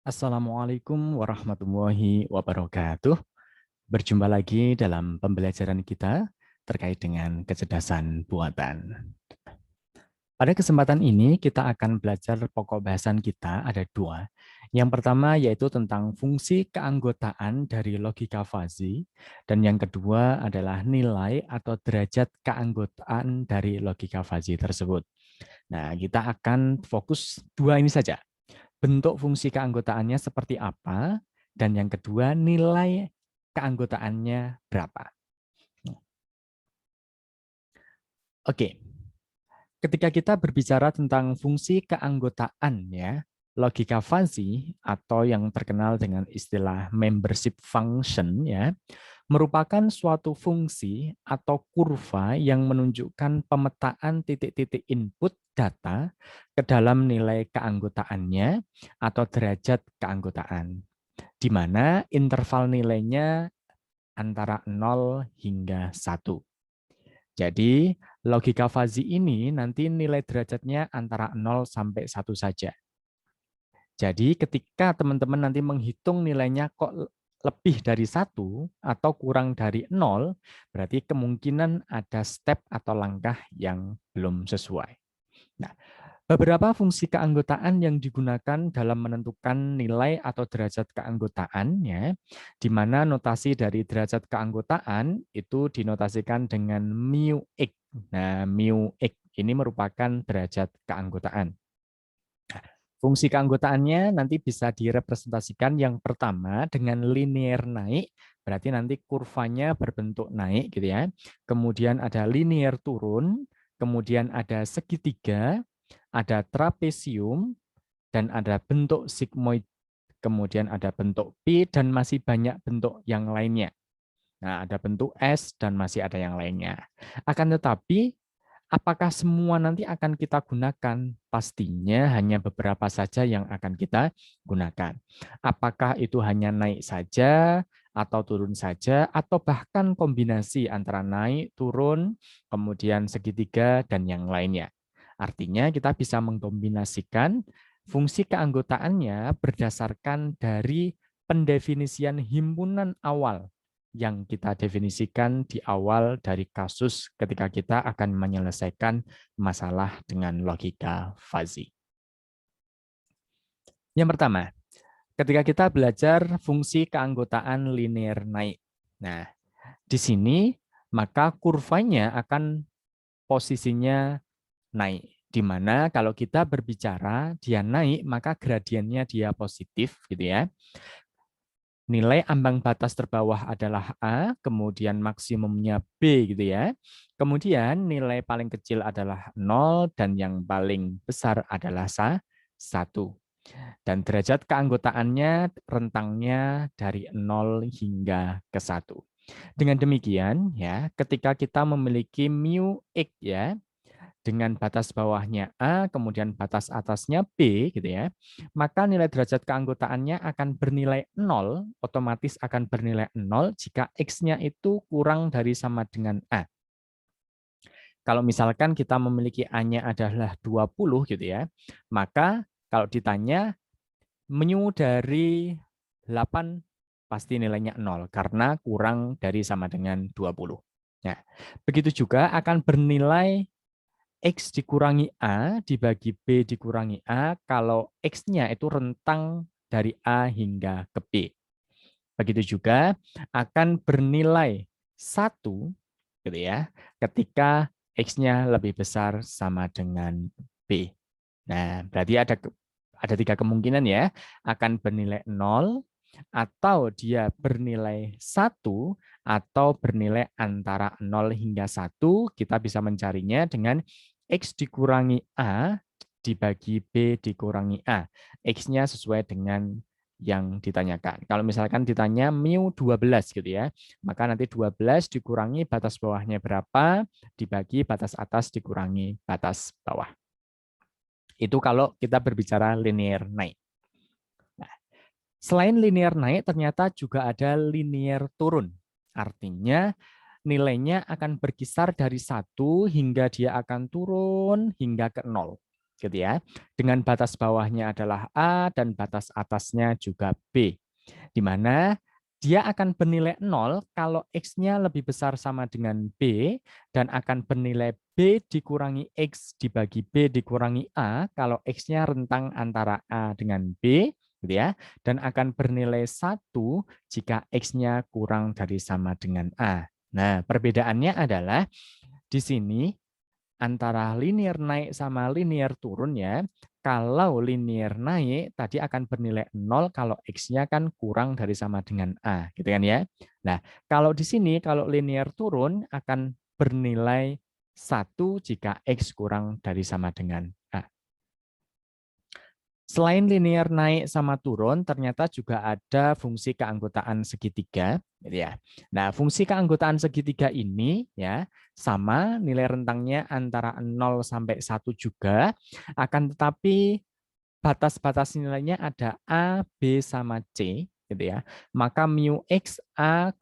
Assalamualaikum warahmatullahi wabarakatuh. Berjumpa lagi dalam pembelajaran kita terkait dengan kecerdasan buatan. Pada kesempatan ini kita akan belajar pokok bahasan kita ada dua. Yang pertama yaitu tentang fungsi keanggotaan dari logika fuzzy, dan yang kedua adalah nilai atau derajat keanggotaan dari logika fuzzy tersebut. Nah, kita akan fokus dua ini saja. Bentuk fungsi keanggotaannya seperti apa, dan yang kedua nilai keanggotaannya berapa. Oke, ketika kita berbicara tentang fungsi keanggotaan ya, logika fuzzy atau yang terkenal dengan istilah membership function ya, merupakan suatu fungsi atau kurva yang menunjukkan pemetaan titik-titik input data ke dalam nilai keanggotaannya atau derajat keanggotaan, di mana interval nilainya antara 0 hingga 1. Jadi, logika fuzzy ini nanti nilai derajatnya antara 0 sampai 1 saja. Jadi, ketika teman-teman nanti menghitung nilainya kok lebih dari 1 atau kurang dari 0, berarti kemungkinan ada step atau langkah yang belum sesuai. Nah, beberapa fungsi keanggotaan yang digunakan dalam menentukan nilai atau derajat keanggotaan, ya, di mana notasi dari derajat keanggotaan itu dinotasikan dengan μx. Nah, μx ini merupakan derajat keanggotaan. Fungsi keanggotaannya nanti bisa direpresentasikan yang pertama dengan linear naik, berarti nanti kurvanya berbentuk naik gitu ya. Kemudian ada linear turun, kemudian ada segitiga, ada trapesium, dan ada bentuk sigmoid, kemudian ada bentuk P, dan masih banyak bentuk yang lainnya. Nah, ada bentuk S, dan masih ada yang lainnya. Akan tetapi, apakah semua nanti akan kita gunakan? Pastinya hanya beberapa saja yang akan kita gunakan. Apakah itu hanya naik saja, atau turun saja, atau bahkan kombinasi antara naik, turun, kemudian segitiga, dan yang lainnya. Artinya kita bisa mengkombinasikan fungsi keanggotaannya berdasarkan dari pendefinisian himpunan awal yang kita definisikan di awal dari kasus ketika kita akan menyelesaikan masalah dengan logika fuzzy. Yang pertama, ketika kita belajar fungsi keanggotaan linear naik. Nah, di sini maka kurvanya akan posisinya naik. Di mana kalau kita berbicara dia naik, maka gradiennya dia positif gitu ya. Nilai ambang batas terbawah adalah A, kemudian maksimumnya B gitu ya. Kemudian nilai paling kecil adalah 0 dan yang paling besar adalah 1. Dan derajat keanggotaannya rentangnya dari 0 hingga ke 1. Dengan demikian ya, ketika kita memiliki mu x ya, dengan batas bawahnya A, kemudian batas atasnya B, gitu ya, maka nilai derajat keanggotaannya akan bernilai 0, otomatis akan bernilai 0 jika X-nya itu kurang dari sama dengan A. Kalau misalkan kita memiliki A-nya adalah 20, gitu ya, maka kalau ditanya, mu dari 8 pasti nilainya 0, karena kurang dari sama dengan 20. Nah, begitu juga akan bernilai X dikurangi A dibagi B dikurangi A kalau X-nya itu rentang dari A hingga ke B. Begitu juga akan bernilai 1 gitu ya, ketika X-nya lebih besar sama dengan B. Nah, berarti ada 3 kemungkinan ya, akan bernilai 0, atau dia bernilai 1, atau bernilai antara 0 hingga 1, kita bisa mencarinya dengan X dikurangi A dibagi B dikurangi A. X-nya sesuai dengan yang ditanyakan. Kalau misalkan ditanya mu 12 gitu ya, maka nanti 12 dikurangi batas bawahnya berapa, dibagi batas atas dikurangi batas bawah. Itu kalau kita berbicara linear naik. Nah, selain linear naik, ternyata juga ada linear turun. Artinya nilainya akan berkisar dari 1 hingga dia akan turun hingga ke 0. gitu ya. Dengan batas bawahnya adalah A dan batas atasnya juga B. Di mana dia akan bernilai 0 kalau X-nya lebih besar sama dengan B, dan akan bernilai B dikurangi X dibagi B dikurangi A kalau X-nya rentang antara A dengan B, gitu ya, dan akan bernilai 1 jika X-nya kurang dari sama dengan A. Nah, perbedaannya adalah di sini antara linear naik sama linear turun ya. Kalau linear naik tadi akan bernilai 0 kalau X-nya kan kurang dari sama dengan A, gitu kan ya. Nah, kalau di sini kalau linear turun akan bernilai 1 jika X kurang dari sama dengan A. Selain linear naik sama turun, ternyata juga ada fungsi keanggotaan segitiga, gitu ya. Nah, fungsi keanggotaan segitiga ini ya sama nilai rentangnya antara 0 sampai 1 juga, akan tetapi batas-batas nilainya ada A, B sama C, gitu ya. Maka mu X A,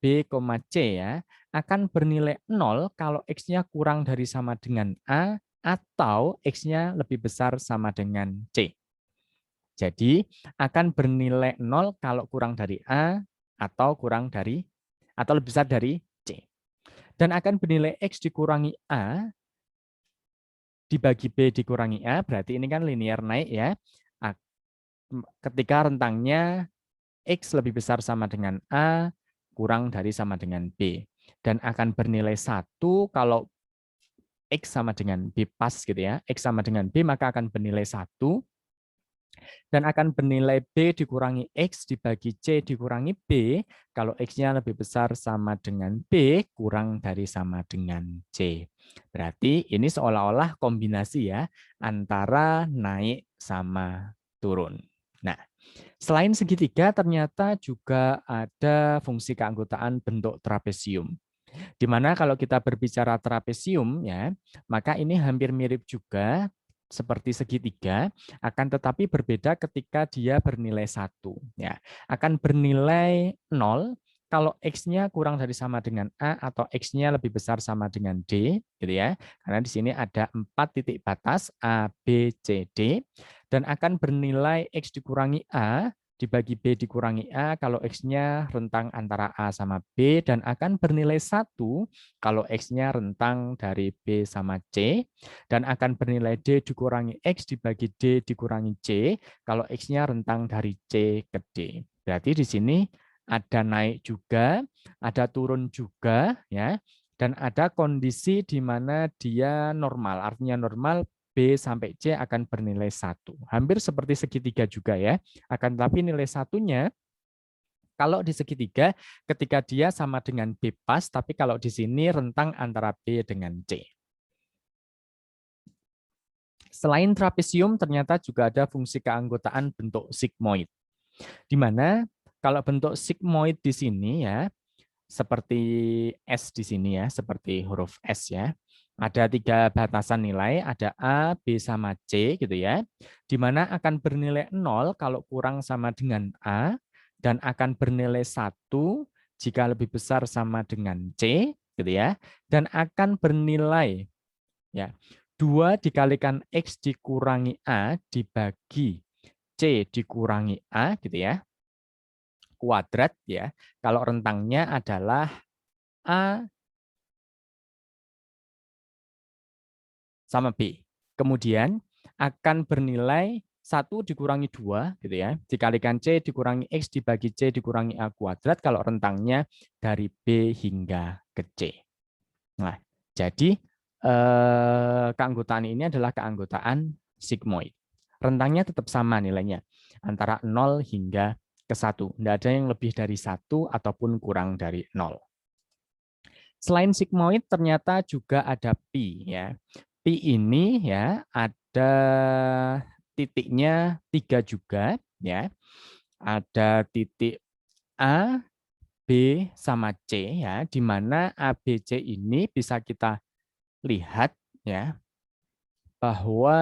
B, C ya akan bernilai 0 kalau X-nya kurang dari sama dengan A atau X-nya lebih besar sama dengan C. Jadi akan bernilai 0 kalau kurang dari A atau kurang dari atau lebih besar dari C. Dan akan bernilai X dikurangi A dibagi B dikurangi A, berarti ini kan linear naik ya. Ketika rentangnya X lebih besar sama dengan A, kurang dari sama dengan B. Dan akan bernilai 1 kalau X sama dengan B pas gitu ya. X sama dengan B maka akan bernilai 1. Dan akan bernilai B dikurangi X dibagi C dikurangi B kalau X-nya lebih besar sama dengan B kurang dari sama dengan C. Berarti ini seolah-olah kombinasi ya antara naik sama turun. Nah, selain segitiga ternyata juga ada fungsi keanggotaan bentuk trapesium. Di mana kalau kita berbicara trapesium ya, maka ini hampir mirip juga seperti segitiga, akan tetapi berbeda ketika dia bernilai 1. Ya. Akan bernilai 0 kalau X-nya kurang dari sama dengan A atau X-nya lebih besar sama dengan D, gitu ya. Karena di sini ada 4 titik batas A, B, C, D, dan akan bernilai X dikurangi A dibagi B dikurangi A kalau X-nya rentang antara A sama B, dan akan bernilai 1 kalau X-nya rentang dari B sama C, dan akan bernilai D dikurangi X dibagi D dikurangi C kalau X-nya rentang dari C ke D. Berarti di sini ada naik juga, ada turun juga, ya, dan ada kondisi di mana dia normal, artinya normal B sampai C akan bernilai 1. Hampir seperti segitiga juga ya. Akan tetapi nilai satunya kalau di segitiga ketika dia sama dengan B pas, tapi kalau di sini rentang antara B dengan C. Selain trapesium ternyata juga ada fungsi keanggotaan bentuk sigmoid. Di mana kalau bentuk sigmoid di sini ya seperti S di sini ya, seperti huruf S ya. Ada 3 batasan nilai, ada A, B, sama C gitu ya. Di mana akan bernilai 0 kalau kurang sama dengan A, dan akan bernilai 1 jika lebih besar sama dengan C gitu ya. Dan akan bernilai ya 2 dikalikan X dikurangi A dibagi C dikurangi A gitu ya. Kuadrat ya. Kalau rentangnya adalah A sama B. Kemudian akan bernilai 1 dikurangi 2 gitu ya, dikalikan C dikurangi X dibagi C dikurangi A kuadrat kalau rentangnya dari B hingga ke C. Nah, jadi keanggotaan ini adalah keanggotaan sigmoid. Rentangnya tetap sama nilainya, antara 0 hingga ke 1. Tidak ada yang lebih dari 1 ataupun kurang dari 0. Selain sigmoid ternyata juga ada pi ya. Pi ini ya ada titiknya 3 juga ya. Ada titik A, B sama C ya, di mana A, B, C ini bisa kita lihat ya bahwa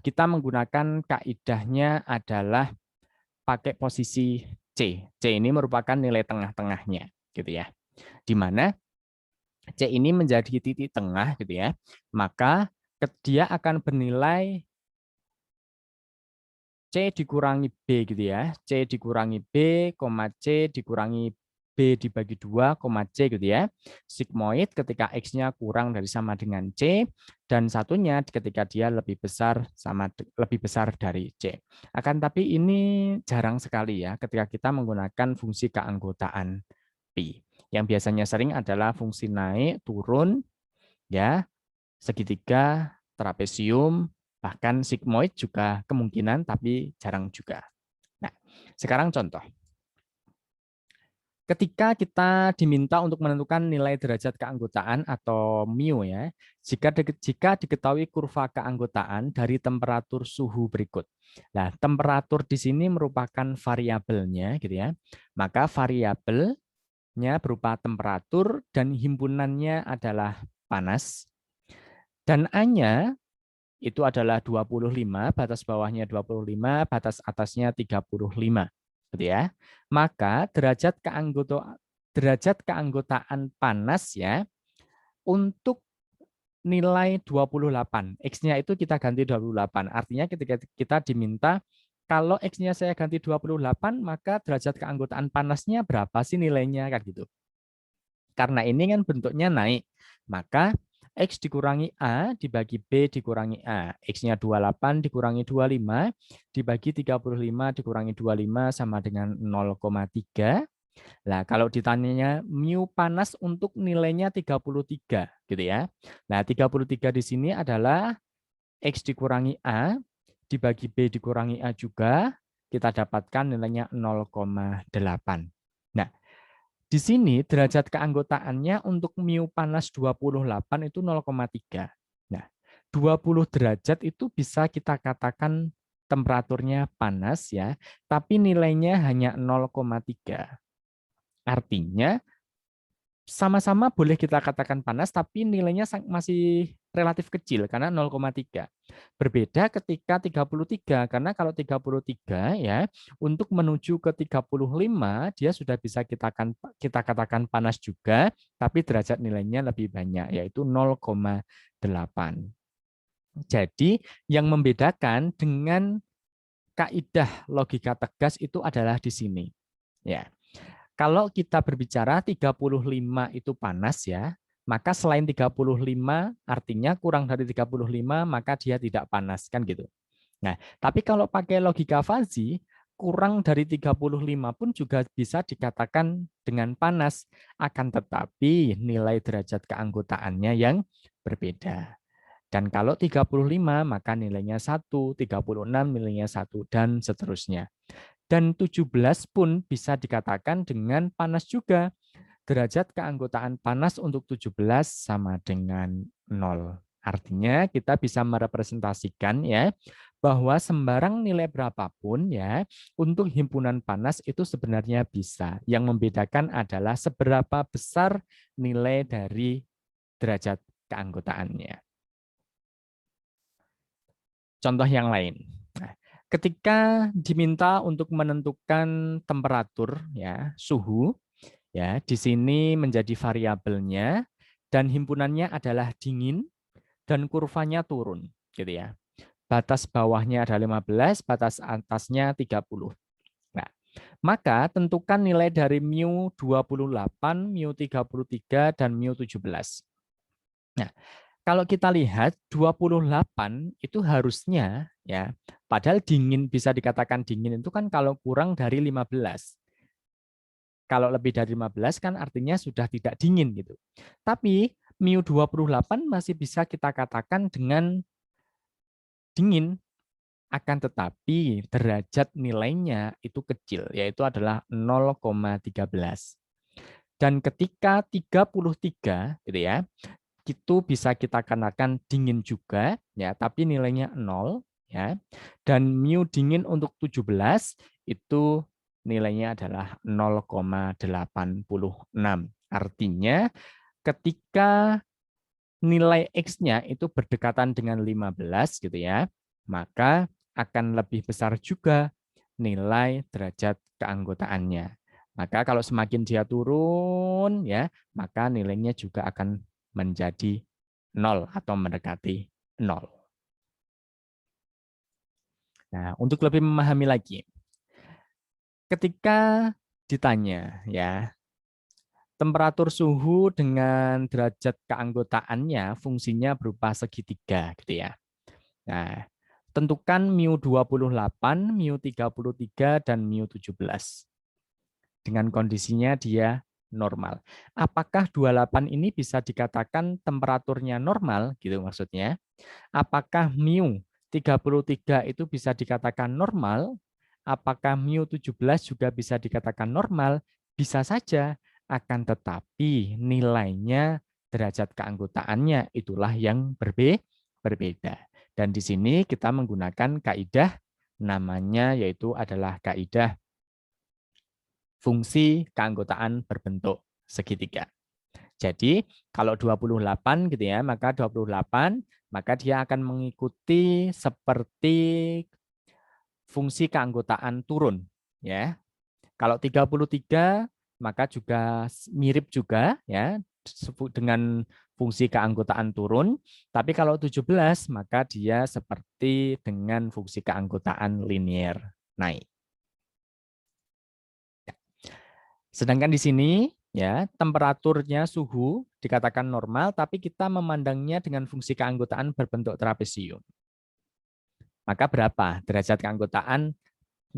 kita menggunakan kaidahnya adalah pakai posisi C. C ini merupakan nilai tengah-tengahnya gitu ya. Di mana C ini menjadi titik tengah gitu ya. Maka dia akan bernilai C dikurangi B gitu ya. C dikurangi B, C dikurangi B dibagi 2, C gitu ya. Sigmoid ketika X-nya kurang dari sama dengan C, dan satunya ketika dia lebih besar dari C. Akan tapi ini jarang sekali ya ketika kita menggunakan fungsi keanggotaan pi. Yang biasanya sering adalah fungsi naik, turun, ya, segitiga, trapesium, bahkan sigmoid juga kemungkinan, tapi jarang juga. Nah, sekarang contoh. Ketika kita diminta untuk menentukan nilai derajat keanggotaan atau mu ya, jika diketahui kurva keanggotaan dari temperatur suhu berikut. Nah, temperatur di sini merupakan variabelnya gitu ya. Maka variabelnya berupa temperatur dan himpunannya adalah panas. Dan A-nya itu adalah 25, batas bawahnya 25, batas atasnya 35. Gitu ya. Maka derajat keanggotaan panas ya untuk nilai 28. X-nya itu kita ganti 28. Artinya ketika kita diminta kalau X-nya saya ganti 28, maka derajat keanggotaan panasnya berapa sih nilainya kan gitu. Karena ini kan bentuknya naik, maka X dikurangi A dibagi B dikurangi A. X-nya 28 dikurangi 25 dibagi 35 dikurangi 25 sama dengan 0,3. Nah, kalau ditanyanya mu panas untuk nilainya 33 gitu ya. Nah, 33 di sini adalah X dikurangi A dibagi B dikurangi A juga, kita dapatkan nilainya 0,8. Nah, di sini derajat keanggotaannya untuk mu panas 28 itu 0,3. Nah, 20 derajat itu bisa kita katakan temperaturnya panas ya, tapi nilainya hanya 0,3. Artinya sama-sama boleh kita katakan panas, tapi nilainya masih relatif kecil karena 0,3. Berbeda ketika 33, karena kalau 33 ya, untuk menuju ke 35, dia sudah bisa kita katakan panas juga, tapi derajat nilainya lebih banyak, yaitu 0,8. Jadi yang membedakan dengan kaidah logika tegas itu adalah di sini. Ya. Kalau kita berbicara 35 itu panas ya, maka selain 35 artinya kurang dari 35 maka dia tidak panas kan gitu. Nah, tapi kalau pakai logika Fuzzy, kurang dari 35 pun juga bisa dikatakan dengan panas, akan tetapi nilai derajat keanggotaannya yang berbeda. Dan kalau 35 maka nilainya 1, 36 nilainya 1 dan seterusnya. Dan 17 pun bisa dikatakan dengan panas juga. Derajat keanggotaan panas untuk 17 sama dengan 0. Artinya kita bisa merepresentasikan ya bahwa sembarang nilai berapapun ya untuk himpunan panas itu sebenarnya bisa. Yang membedakan adalah seberapa besar nilai dari derajat keanggotaannya. Contoh yang lain. Nah, ketika diminta untuk menentukan temperatur ya, suhu ya, di sini menjadi variabelnya dan himpunannya adalah dingin dan kurvanya turun gitu ya. Batas bawahnya ada 15, batas atasnya 30. Nah, maka tentukan nilai dari mu 28, mu 33 dan mu 17. Nah, kalau kita lihat 28 itu harusnya ya, padahal dingin bisa dikatakan dingin itu kan kalau kurang dari 15. Kalau lebih dari 15 kan artinya sudah tidak dingin gitu. Tapi mu 28 masih bisa kita katakan dengan dingin, akan tetapi derajat nilainya itu kecil, yaitu adalah 0,13. Dan ketika 33 gitu ya, itu bisa kita kenakan dingin juga ya, tapi nilainya 0 ya. Dan mu dingin untuk 17 itu nilainya adalah 0,86. Artinya ketika nilai X-nya itu berdekatan dengan 15 gitu ya, maka akan lebih besar juga nilai derajat keanggotaannya. Maka kalau semakin dia turun ya, maka nilainya juga akan menjadi 0 atau mendekati 0. Nah, untuk lebih memahami lagi, ketika ditanya ya, temperatur suhu dengan derajat keanggotaannya fungsinya berupa segitiga gitu ya. Nah, tentukan mu 28, mu 33 dan mu 17. Dengan kondisinya dia normal. Apakah 28 ini bisa dikatakan temperaturnya normal gitu maksudnya? Apakah mu 33 itu bisa dikatakan normal? Apakah mu 17 juga bisa dikatakan normal? Bisa saja, akan tetapi nilainya derajat keanggotaannya itulah yang berbeda. Dan di sini kita menggunakan kaidah namanya yaitu adalah kaidah fungsi keanggotaan berbentuk segitiga. Jadi kalau 28 gitu ya, maka 28 maka dia akan mengikuti seperti fungsi keanggotaan turun ya. Kalau 33 maka juga mirip juga ya dengan fungsi keanggotaan turun, tapi kalau 17 maka dia seperti dengan fungsi keanggotaan linear naik. Sedangkan di sini ya temperaturnya suhu dikatakan normal, tapi kita memandangnya dengan fungsi keanggotaan berbentuk trapesium. Maka berapa derajat keanggotaan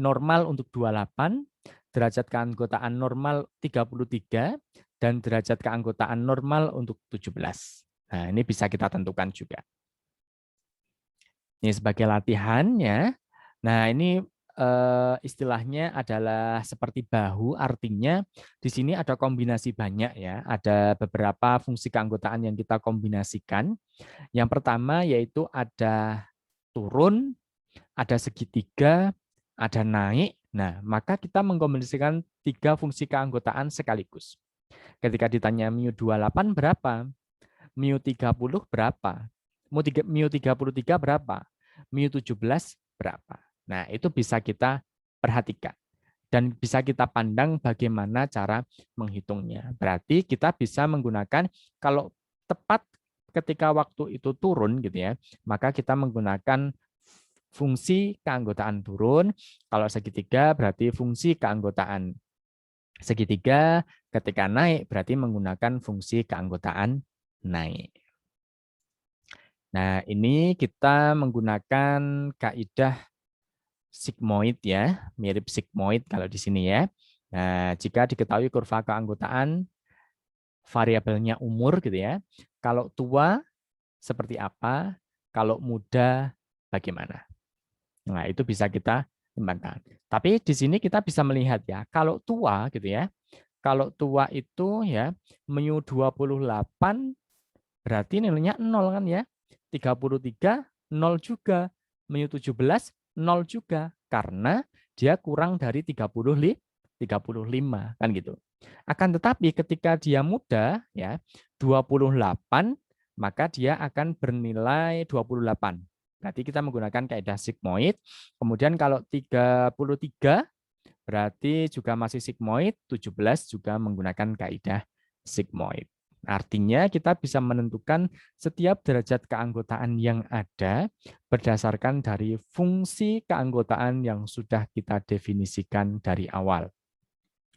normal untuk 28, derajat keanggotaan normal 33, dan derajat keanggotaan normal untuk 17. Nah, ini bisa kita tentukan juga. Ini sebagai latihan ya. Nah, ini istilahnya adalah seperti bahu, artinya di sini ada kombinasi banyak ya, ada beberapa fungsi keanggotaan yang kita kombinasikan. Yang pertama yaitu ada turun, ada segitiga, ada naik. Nah, maka kita mengkombinasikan 3 fungsi keanggotaan sekaligus. Ketika ditanya mu 28 berapa? mu 30 berapa? mu 33 berapa? mu 17 berapa? Nah, itu bisa kita perhatikan. Dan bisa kita pandang bagaimana cara menghitungnya. Berarti kita bisa menggunakan, kalau tepat ketika waktu itu turun gitu ya, maka kita menggunakan fungsi keanggotaan turun. Kalau segitiga berarti fungsi keanggotaan segitiga. Ketika naik berarti menggunakan fungsi keanggotaan naik. Nah, ini kita menggunakan kaidah sigmoid ya, mirip sigmoid kalau di sini ya. Nah, jika diketahui kurva keanggotaan variabelnya umur gitu ya. Kalau tua seperti apa, kalau muda bagaimana. Nah, itu bisa kita kembangkan. Tapi di sini kita bisa melihat ya, kalau tua gitu ya. Kalau tua itu ya mu 28 berarti nilainya 0 kan ya. 33 0 juga. Mu 17 0 juga karena dia kurang dari 35 kan gitu. Akan tetapi ketika dia muda ya 28 maka dia akan bernilai 28. Berarti kita menggunakan kaidah sigmoid. Kemudian kalau 33 berarti juga masih sigmoid, 17 juga menggunakan kaidah sigmoid. Artinya kita bisa menentukan setiap derajat keanggotaan yang ada berdasarkan dari fungsi keanggotaan yang sudah kita definisikan dari awal.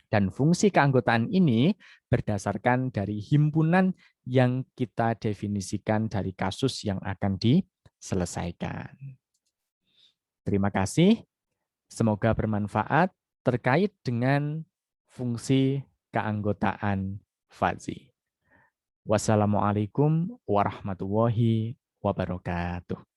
Dan fungsi keanggotaan ini berdasarkan dari himpunan yang kita definisikan dari kasus yang akan diselesaikan. Terima kasih. Semoga bermanfaat terkait dengan fungsi keanggotaan fuzzy. Wassalamualaikum warahmatullahi wabarakatuh.